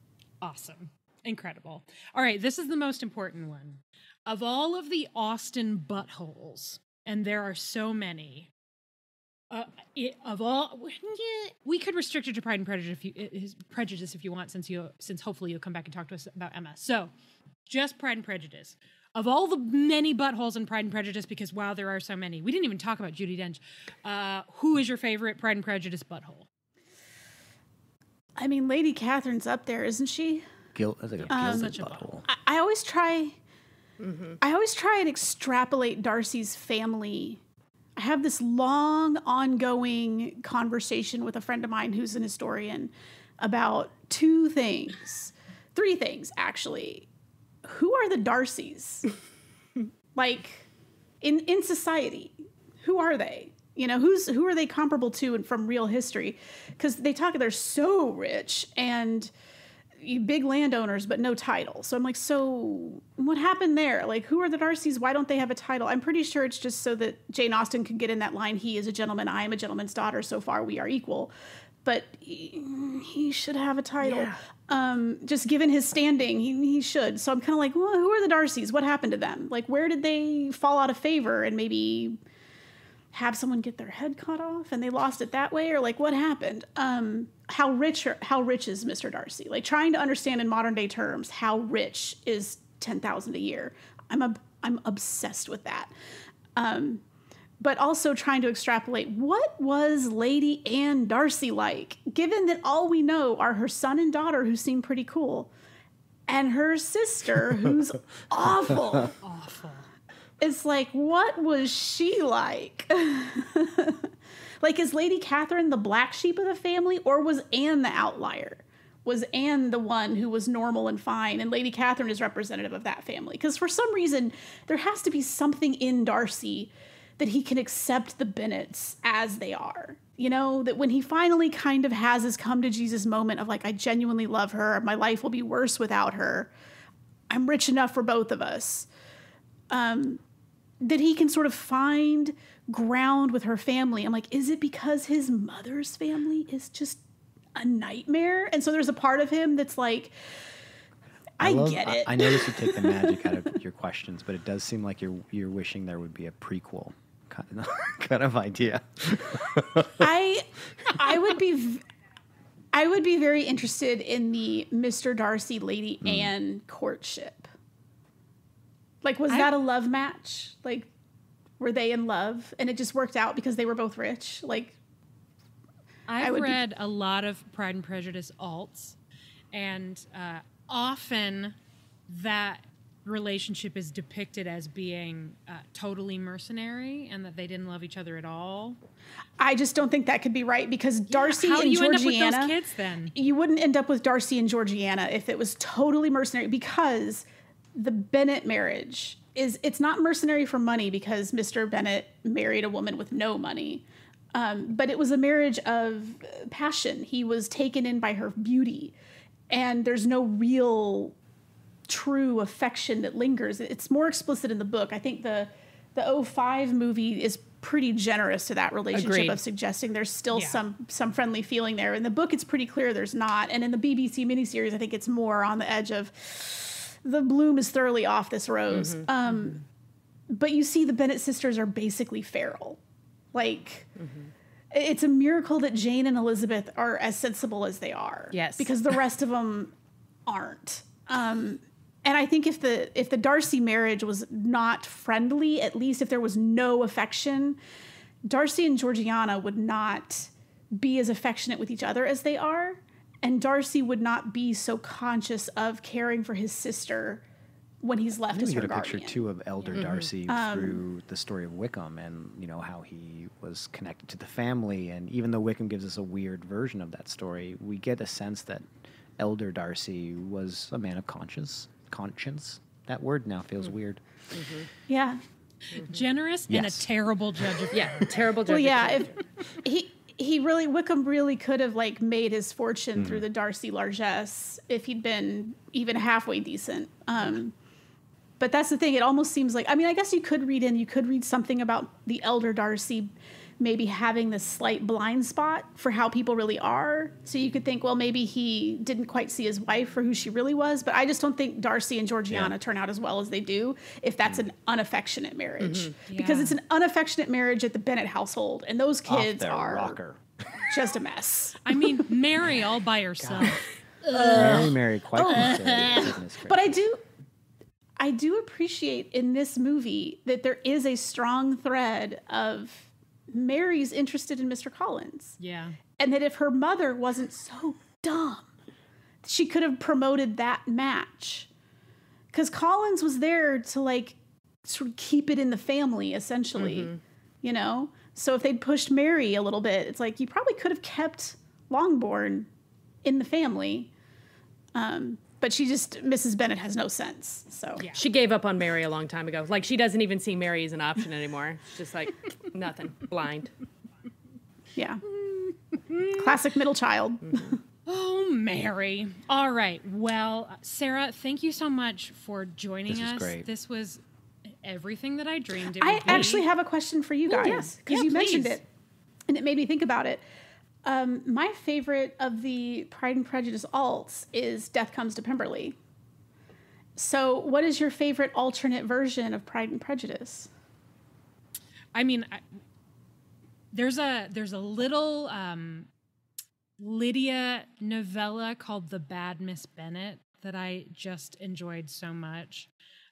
awesome. Incredible. All right, this is the most important one. Of all of the Austen buttholes, and there are so many, we could restrict it to Pride and Prejudice if you want, since hopefully you'll come back and talk to us about Emma. So, just Pride and Prejudice. Of all the many buttholes in Pride and Prejudice, because wow, there are so many. We didn't even talk about Judi Dench. Who is your favorite Pride and Prejudice butthole? I mean, Lady Catherine's up there, isn't she? Such a butthole. I always try. I always try and extrapolate Darcy's family. I have this long, ongoing conversation with a friend of mine who's an historian about three things, actually. Who are the Darcys? Like, in society, who are they? You know, who are they comparable to and from real history? Because they're so rich and big landowners, but no title. So I'm like, so what happened there? Like, who are the Darcys? Why don't they have a title? I'm pretty sure it's just so that Jane Austen can get in that line, he is a gentleman, I am a gentleman's daughter, so far we are equal. But he should have a title. Yeah. Just given his standing, he should. So I'm kind of like, well, who are the Darcys? What happened to them? Like, where did they fall out of favor and maybe have someone get their head cut off and they lost it that way? Or like, what happened? How rich is Mr. Darcy? Like, trying to understand in modern day terms, how rich is $10,000 a year? I'm obsessed with that. But also trying to extrapolate, what was Lady Anne Darcy like, given that all we know are her son and daughter, who seem pretty cool, and her sister, who's awful. Awful. It's like, what was she like? Like, is Lady Catherine the black sheep of the family, or was Anne the outlier? Was Anne the one who was normal and fine, and Lady Catherine is representative of that family? Because for some reason, there has to be something in Darcy that he can accept the Bennets as they are. You know, that when he finally kind of has his come to Jesus moment of like, I genuinely love her, my life will be worse without her, I'm rich enough for both of us, that he can sort of find ground with her family. I'm like, is it because his mother's family is just a nightmare? And so there's a part of him that's like, I get it. I noticed you take the magic out of your questions, but it does seem like you're wishing there would be a prequel kind of idea. I would be very interested in the Mr. Darcy Lady Anne courtship. Like, was that a love match? Like, were they in love and it just worked out because they were both rich? Like, I've read a lot of Pride and Prejudice alts, and often that relationship is depicted as being totally mercenary and that they didn't love each other at all. I just don't think that could be right, because Darcy and Georgiana... How do you end up with those kids then? You wouldn't end up with Darcy and Georgiana if it was totally mercenary, because the Bennet marriage it's not mercenary for money, because Mr. Bennet married a woman with no money. But it was a marriage of passion. He was taken in by her beauty, and there's no real true affection that lingers. It's more explicit in the book. I think the 05 movie is pretty generous to that relationship. Agreed. Of suggesting there's still some friendly feeling there. In the book, it's pretty clear there's not. And in the BBC miniseries, I think it's more on the edge of the bloom is thoroughly off this rose. Mm-hmm. But you see the Bennet sisters are basically feral. Like, it's a miracle that Jane and Elizabeth are as sensible as they are. Yes. Because the rest of them aren't. And I think if the Darcy marriage was not friendly, at least if there was no affection, Darcy and Georgiana would not be as affectionate with each other as they are. And Darcy would not be so conscious of caring for his sister when he's left as her guardian. We get a picture too of elder Darcy through the story of Wickham, and you know how he was connected to the family. And even though Wickham gives us a weird version of that story, we get a sense that elder Darcy was a man of conscience. That word now feels weird. Mm-hmm. Yeah. Generous and a terrible judge of terrible judge. Well, yeah, if Wickham really could have like made his fortune through the Darcy largesse if he'd been even halfway decent. But that's the thing. It almost seems like, I mean, I guess you could read something about the elder Darcy maybe having this slight blind spot for how people really are. So you could think, well, maybe he didn't quite see his wife for who she really was. But I just don't think Darcy and Georgiana turn out as well as they do if that's an unaffectionate marriage. Because it's an unaffectionate marriage at the Bennett household. And those kids are just a mess. I mean, Mary all by herself. Mary, quite But I do appreciate in this movie that there is a strong thread of Mary's interested in Mr. Collins. Yeah. And that if her mother wasn't so dumb, she could have promoted that match. Because Collins was there to like sort of keep it in the family, essentially. You know? So if they'd pushed Mary a little bit, it's like you probably could have kept Longbourn in the family. But she just, Mrs. Bennett has no sense. So she gave up on Mary a long time ago. Like, she doesn't even see Mary as an option anymore. It's just like, nothing. Blind. Yeah. Classic middle child. Oh, Mary. All right. Well, Sarah, thank you so much for joining us. Great. This was everything that I dreamed it I would be. actually have a question for you guys. Because you mentioned it. And it made me think about it. My favorite of the Pride and Prejudice alts is Death Comes to Pemberley. So what is your favorite alternate version of Pride and Prejudice? I mean, there's a little Lydia novella called The Bad Miss Bennet that I just enjoyed so much.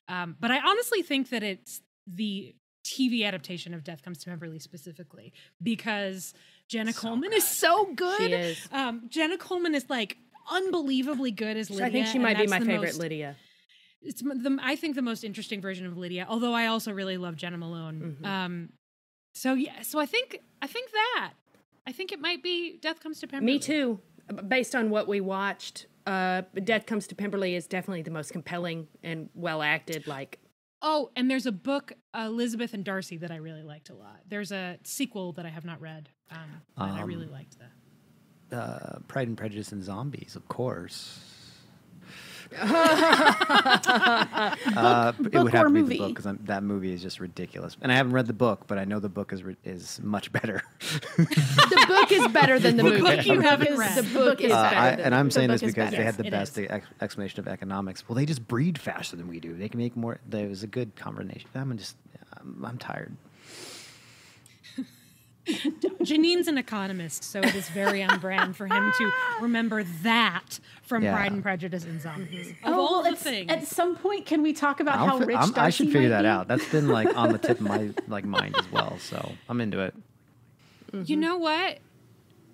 But I honestly think that it's the TV adaptation of Death Comes to Pemberley specifically because Jenna Coleman is so good. She is. Jenna Coleman is like unbelievably good as Lydia. I think she might be my favorite Lydia. It's I think the most interesting version of Lydia, although I also really love Jenna Malone. So I think that. I think it might be Death Comes to Pemberley. Me too. Based on what we watched, Death Comes to Pemberley is definitely the most compelling and well acted. Oh, and there's a book, Elizabeth and Darcy, that I really liked a lot. There's a sequel that I have not read, and I really liked that. Pride and Prejudice and Zombies, of course. It would have to be the book because that movie is just ridiculous. And I haven't read the book, but I know the book is much better. The book is better than the movie. The book you haven't read. The book is better. And I'm saying this because they had the It best is. explanation of economics. Well, they just breed faster than we do. They can make more. There was a good combination. I'm tired. Janine's an economist, so it is very on brand for him to remember that from Pride and Prejudice and Zombies. Of all the things. At some point, can we talk about how rich Darcy I should figure might that be? out. That's been like on the tip of my mind as well. So I'm into it. You know what?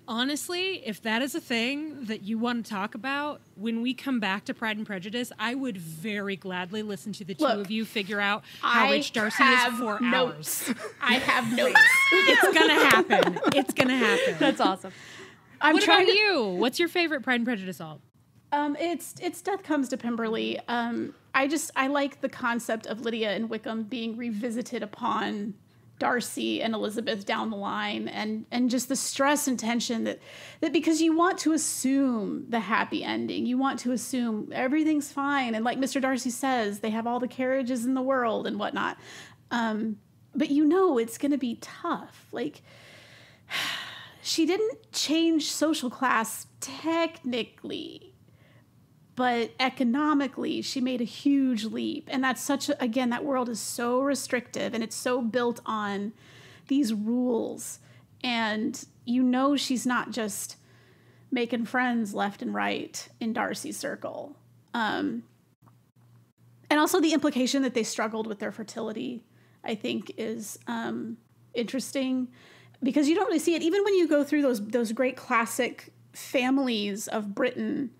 Honestly, if that is a thing that you want to talk about, when we come back to Pride and Prejudice, I would very gladly listen to the two of you figure out how rich Darcy is for hours. I have notes. It's gonna happen. It's gonna happen. That's awesome. What about you? What's your favorite Pride and Prejudice alt? It's Death Comes to Pemberley. I like the concept of Lydia and Wickham being revisited upon Darcy and Elizabeth down the line, and just the stress and tension that because you want to assume the happy ending, you want to assume everything's fine, and like Mr. Darcy says, they have all the carriages in the world and whatnot, but it's going to be tough. Like, she didn't change social class technically, but economically, she made a huge leap. And that's that world is so restrictive and it's so built on these rules. And she's not just making friends left and right in Darcy's circle. And also the implication that they struggled with their fertility, I think, is interesting because you don't really see it. Even when you go through those great classic families of Britain,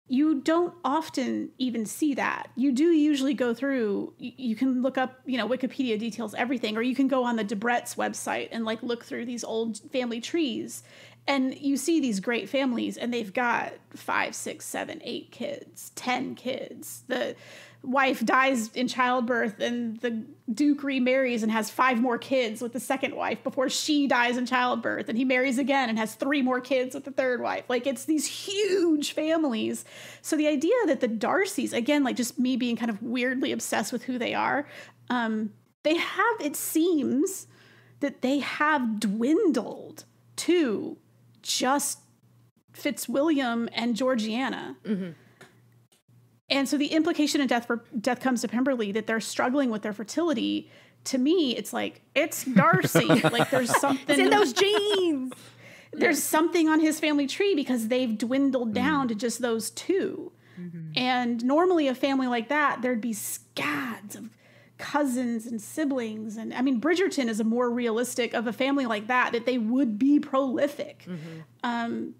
you don't often even see that. You do usually go through, you can look up, Wikipedia details everything, or you can go on the Debrett's website and look through these old family trees, and you see these great families and they've got 5, 6, 7, 8 kids, 10 kids. The wife dies in childbirth and the Duke remarries and has 5 more kids with the second wife before she dies in childbirth, and he marries again and has 3 more kids with the third wife. It's these huge families. So the idea that the Darcys, again, just me being kind of weirdly obsessed with who they are, they have, it seems, that they have dwindled to just Fitzwilliam and Georgiana. And so the implication in Death Comes to Pemberley that they're struggling with their fertility, to me, it's like, it's Darcy. Like there's something. It's in those genes. There's something on his family tree because they've dwindled down to just those two. And normally a family like that, there'd be scads of cousins and siblings. And I mean, Bridgerton is a more realistic of a family like that they would be prolific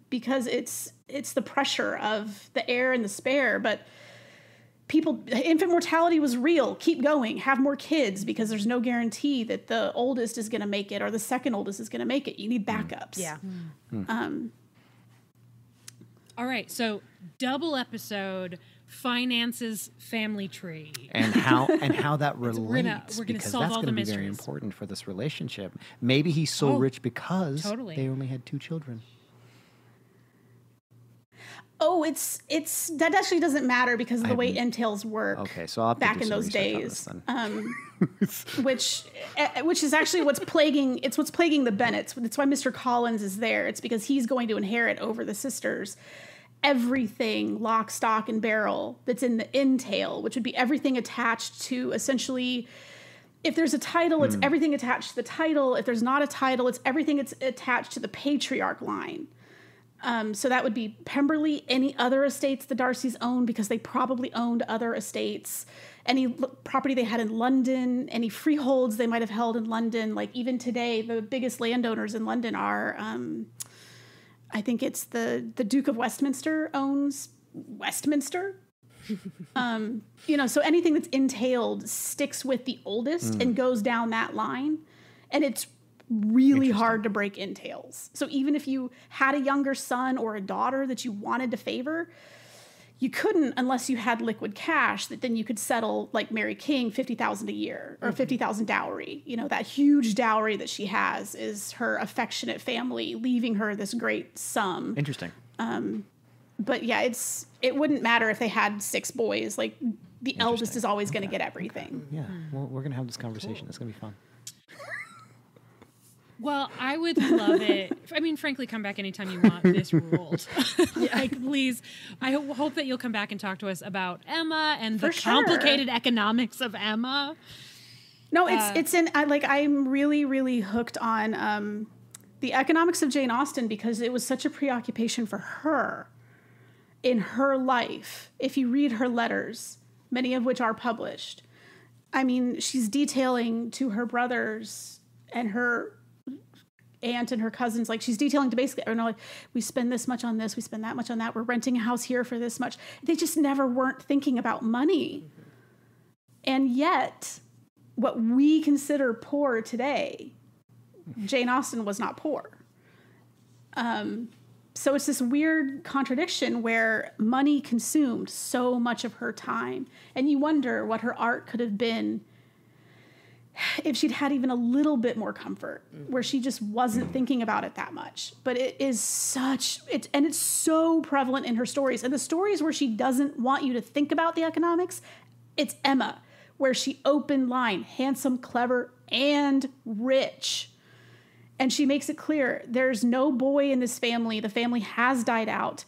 because it's the pressure of the heir and the spare. But infant mortality was real. Keep going, have more kids, because there's no guarantee that the oldest is going to make it or the second oldest is going to make it. You need backups. Yeah. All right, so double episode, finances, family tree, and how that relates, we're gonna because solve that's all going the to be very mysteries. important for this relationship. Maybe he's so rich because they only had 2 children. Oh, it's that actually doesn't matter because of the way entails work. Okay, so I'll have to back do in some those research on days, which is actually what's plaguing the Bennets. That's why Mr. Collins is there. It's because he's going to inherit over the sisters everything, lock, stock, and barrel, that's in the entail, which would be everything attached to essentially. If there's a title, it's everything attached to the title. If there's not a title, it's everything that's attached to the patriarch line. So that would be Pemberley, any other estates the Darcys owned, because they probably owned other estates, any property they had in London, any freeholds they might have held in London. Like even today, the biggest landowners in London are, I think it's the Duke of Westminster owns Westminster. So anything that's entailed sticks with the oldest and goes down that line. And it's really hard to break entails. So even if you had a younger son or a daughter that you wanted to favor, you couldn't unless you had liquid cash that then you could settle, like Mary King, $50,000 a year or $50,000 dowry. You know, that huge dowry that she has is her affectionate family leaving her this great sum. Interesting. But yeah, it wouldn't matter if they had 6 boys. Like the eldest is always going to get everything. Yeah, well, we're going to have this conversation. It's going to be fun. Well, I would love it. I mean, frankly, come back anytime you want. This ruled. Like, please. I hope that you'll come back and talk to us about Emma and the complicated economics of Emma. No, I'm really, really hooked on the economics of Jane Austen because it was such a preoccupation for her in her life. If you read her letters, many of which are published, I mean, she's detailing to her brothers and her aunt and her cousins, like she's detailing to basically, like, we spend this much on this, we spend that much on that, we're renting a house here for this much. They just never weren't thinking about money. And yet, what we consider poor today, Jane Austen was not poor. So it's this weird contradiction where money consumed so much of her time. And you wonder what her art could have been if she'd had even a little bit more comfort, where she just wasn't thinking about it that much. But it is it's so prevalent in her stories. And the stories where she doesn't want you to think about the economics, it's Emma, where she open line, handsome, clever, and rich. And she makes it clear, there's no boy in this family. The family has died out.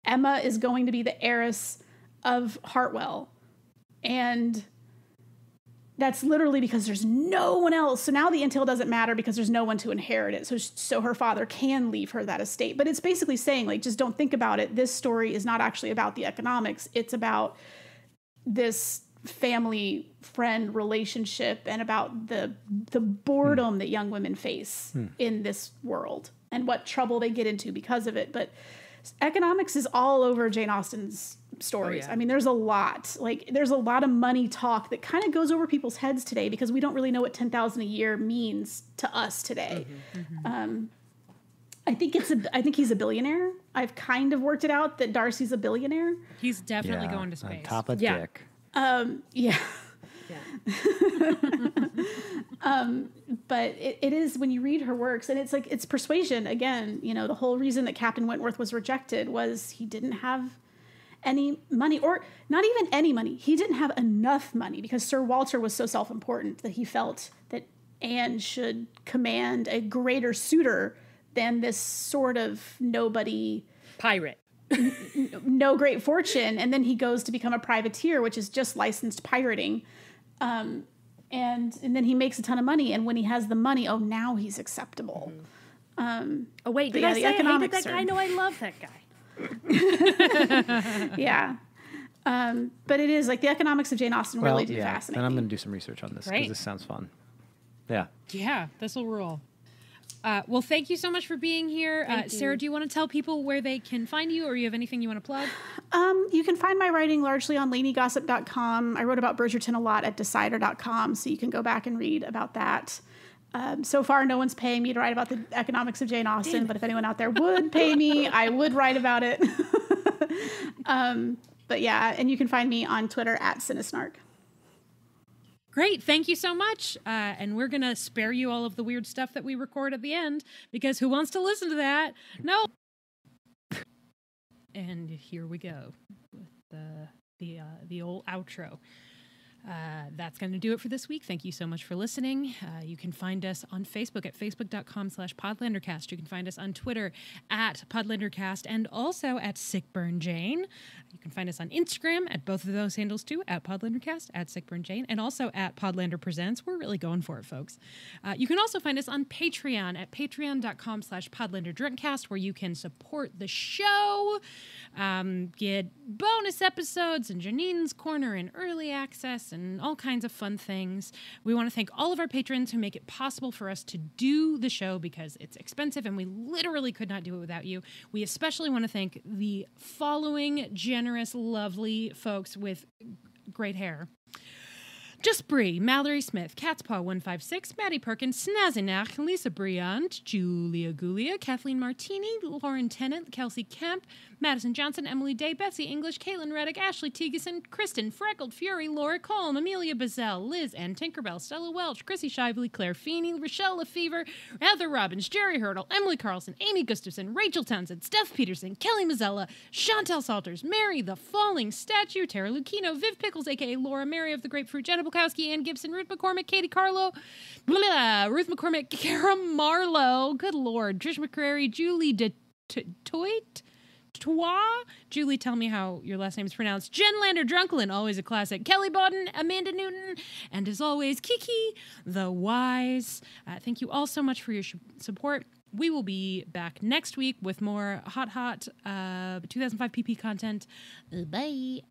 Emma is going to be the heiress of Hartwell. And that's literally because there's no one else. So now the entail doesn't matter because there's no one to inherit it. So her father can leave her that estate. But it's basically saying, like, just don't think about it. This story is not actually about the economics. It's about this family friend relationship and about the boredom that young women face in this world and what trouble they get into because of it. But economics is all over Jane Austen's stories. I mean, there's a lot of money talk that kind of goes over people's heads today because we don't really know what $10,000 a year means to us today. I think he's a billionaire. I've kind of worked it out that Darcy's a billionaire. He's definitely going to space. On top of Dick. But it is, when you read her works, and it's like, it's persuasion again. You know, the whole reason that Captain Wentworth was rejected was he didn't have any money, or not even any money. He didn't have enough money because Sir Walter was so self-important that he felt that and should command a greater suitor than this sort of nobody Pirate. no great fortune. And then he goes to become a privateer, which is just licensed pirating. And then he makes a ton of money. And when he has the money, now he's acceptable. Oh, wait, did yeah, I the say I hated economics that guy? No, I love that guy. Yeah. But it is like the economics of Jane Austen really do fascinate and I'm me. going to do some research on this Great. because this sounds fun. Yeah. Yeah, this will rule. Well, thank you so much for being here. Sarah, do you want to tell people where they can find you, or you have anything you want to plug? You can find my writing largely on LaineyGossip.com. I wrote about Bridgerton a lot at Decider.com, so you can go back and read about that. So far, no one's paying me to write about the economics of Jane Austen, but if anyone out there would pay me, I would write about it. But yeah, and you can find me on Twitter at Cinesnark. Great. Thank you so much. And we're going to spare you all of the weird stuff that we record at the end, because who wants to listen to that? No. And here we go with the old outro. That's going to do it for this week. Thank you so much for listening. You can find us on Facebook at facebook.com/podlandercast. You can find us on Twitter at podlandercast and also at sickburnjane. You can find us on Instagram at both of those handles too, at podlandercast, at sickburnjane, and also at Podlander Presents. We're really going for it, folks. You can also find us on Patreon at patreon.com/podlanderdrunkcast, where you can support the show, get bonus episodes and Janine's Corner and early access and all kinds of fun things. We want to thank all of our patrons who make it possible for us to do the show, because it's expensive and we literally could not do it without you. We especially want to thank the following generous, lovely folks with great hair. Just Bree, Mallory Smith, Catspaw156, Maddie Perkins, Snazinach, Lisa Briand, Julia Gulia, Kathleen Martini, Lauren Tennant, Kelsey Kemp, Madison Johnson, Emily Day, Betsy English, Caitlin Reddick, Ashley Teaguson, Kristen, Freckled Fury, Laura Colm, Amelia Bazell, Liz Ann Tinkerbell, Stella Welch, Chrissy Shively, Claire Feeney, Rochelle Lefevre, Heather Robbins, Jerry Hurdle, Emily Carlson, Amy Gustafson, Rachel Townsend, Steph Peterson, Kelly Mazzella, Chantel Salters, Mary the Falling Statue, Tara Lucchino, Viv Pickles, a.k.a. Laura Mary of the Grapefruit, Jenna Bukowski, Ann Gibson, Ruth McCormick, Katie Carlo, Ruth McCormick, Kara Marlowe, good Lord, Trish McCrary, Julie DeToit, Julie, tell me how your last name is pronounced. Jen Lander Drunklin, always a classic. Kelly Bowden, Amanda Newton, and as always, Kiki the Wise. Thank you all so much for your support. We will be back next week with more hot 2005 PP content. Bye.